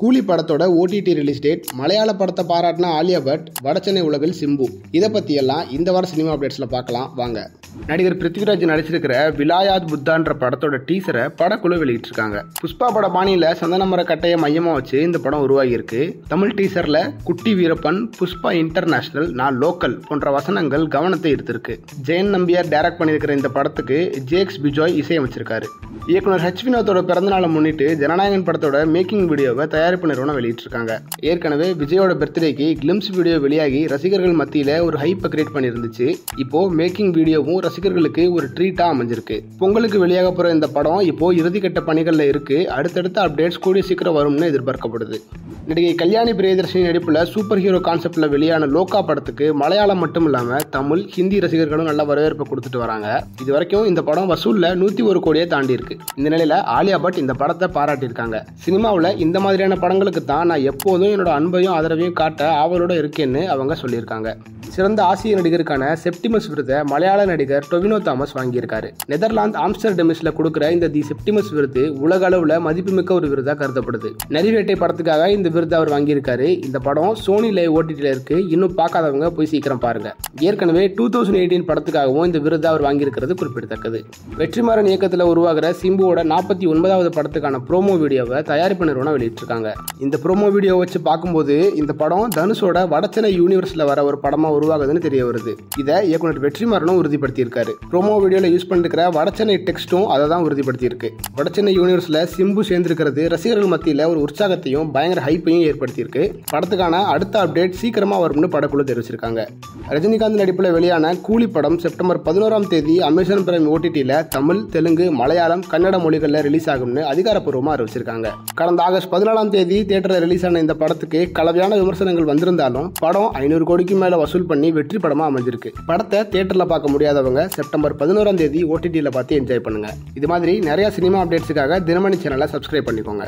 கூலி படத்தோட OTT release date, மலையாள படத்தை பாராட்டின ஆலியா பட், வடசென்னை உலகில் சிம்பு, இதை பற்றியெல்லாம் இந்த வார சினிமா அப்டேட்ஸில் பார்க்கலாம் வாங்க. நடிகர் பிருத்திவிராஜ் நடிச்சிருக்கிற விலாயாத் புத்தான்ற படத்தோட டீசரை படக்குழு வெளியிட்டிருக்காங்க. புஷ்பா பட பாணியில் சந்தனமர கட்டையை மையமாக வச்சு இந்த படம் உருவாகியிருக்கு. தமிழ் டீசரில் குட்டி வீரப்பன், புஷ்பா இன்டர்நேஷனல், நான் லோக்கல் போன்ற வசனங்கள் கவனத்தை ஈர்த்திருக்கு. ஜெயன் நம்பியார் டைரக்ட் பண்ணியிருக்கிற இந்த படத்துக்கு ஜேக்ஸ் பிஜாய் இசையமைச்சிருக்காரு. இயக்குனர் ஹெச் வினோத்தோட பிறந்தநாளை முன்னிட்டு ஜனநாயகன் படத்தோட மேக்கிங் வீடியோவை தயாரிப்பு நிறுவனம் வெளியிட்டிருக்காங்க. ஏற்கனவே விஜயோட பர்த்டேக்கு கிளிம்ஸ் வீடியோ வெளியாகி ரசிகர்கள் மத்தியில் ஒரு ஹைப்பை கிரியேட் பண்ணியிருந்துச்சு. இப்போ மேக்கிங் வீடியோவும் ரசிகர்களுக்கு ஒரு ட்ரீட்டா அமைஞ்சிருக்கு. பொங்கலுக்கு வெளியாக போற இந்த படம் இப்போ இறுதிக்கட்ட பணிகள்ல இருக்கு. அடுத்தடுத்த அப்டேட்ஸ் கூடிய சீக்கிரம் வரும்னு எதிர்பார்க்கப்படுது. நடிகை கல்யாணி பிரியதர்ஷினி நடிப்புல சூப்பர் ஹீரோ கான்செப்ட்ல வெளியான லோகா படத்துக்கு மலையாளம் மட்டும் இல்லாம தமிழ், ஹிந்தி ரசிகர்களும் நல்ல வரவேற்பு கொடுத்துட்டு வராங்க. இது வரைக்கும் இந்த படம் வசூல்ல 101 கோடியை தாண்டி இருக்கு. இந்த நிலையில ஆலியா பட் இந்த படத்தை பாராட்டியிருக்காங்க. சினிமாவில் இந்த மாதிரியான படங்களுக்கு தான் நான் எப்போதும் என்னோட அன்பையும் ஆதரவையும் காட்ட ஆவலோட இருக்கேன்னு அவங்க சொல்லியிருக்காங்க. சிறந்த ஆசிய நடிகருக்கான செப்டிமஸ் விருதை மலையாள நடிகர் டொவினோ தாமஸ் வாங்கியிருக்காரு. நெதர்லாந்து ஆம்ஸ்டர்டமிஸ்ல கொடுக்கிற இந்த தி செப்டிமஸ் விருது உலக அளவுல மதிப்புமிக்க ஒரு விருதா கருதப்படுது. நரிவேட்டை படத்துக்காக இந்த விருது அவர் வாங்கியிருக்காரு. இந்த படம் சோனி லைவ் ஓடிடில இருக்கு. இன்னும் பார்க்காதவங்க போய் சீக்கிரம் பாருங்க. ஏற்கனவே 2018 படத்துக்காகவும் இந்த விருது அவர் வாங்கியிருக்கிறது குறிப்பிடத்தக்கது. வெற்றிமாறன் இயக்கத்தில் உருவாகிற சிம்புவோட 49வது படத்துக்கான ப்ரோமோ வீடியோவை தயாரிப்பு நிறுவனம் வெளியிட்டிருக்காங்க. இந்த ப்ரோமோ வீடியோ வச்சு பார்க்கும்போது இந்த படம் தனுஷோட வடசென்னை யூனிவர்ஸ்ல வர ஒரு படமா உருவாகுதுன்னு தெரிய வருது. இதை இயக்குனர் வெற்றிமாறனும் உறுதிப்படுத்தியிருக்காரு. ப்ரோமோ வீடியோல யூஸ் பண்ணிருக்கிற வடசென்னை டெக்ஸ்டும் அதை தான் உறுதிப்படுத்தியிருக்கு. வடசென்னை யூனிவர்ஸ்ல சிம்பு சேர்ந்திருக்கிறது ரசிகர்கள் மத்தியில் ஒரு உற்சாகத்தையும் பயங்கர ஹைப்பையும் ஏற்படுத்தியிருக்கு. படத்துக்கான அடுத்த அப்டேட் சீக்கிரமா வரும்னு படக்குழு தெரிவிச்சிருக்காங்க. ரஜினிகாந்த் நடிப்புல வெளியான கூலி படம் செப்டம்பர் 11ஆம் தேதி அமேசான் பிரைம் ஓடிடில தமிழ், தெலுங்கு, மலையாளம், கன்னட மொழிகளில் ரிலீஸ் ஆகும்னு அதிகாரப்பூர்வமாக அறிவிச்சிருக்காங்க. கடந்த ஆகஸ்ட் 14ஆம் தேதி தியேட்டரில் ரிலீஸ் ஆன இந்த படத்துக்கு கலவையான விமர்சனங்கள் வந்திருந்தாலும் படம் 500 கோடிக்கு மேல வசூல் பண்ணி வெற்றி படமா அமைஞ்சிருக்கு. படத்தை தியேட்டரில் பார்க்க முடியாதவங்க செப்டம்பர் 11ஆம் தேதி ஓடிடியில் பார்த்து என்ஜாய் பண்ணுங்க. இது மாதிரி நிறைய சினிமா அப்டேட்ஸுக்காக தினமணி சேனலை சப்ஸ்கிரைப் பண்ணிக்கோங்க.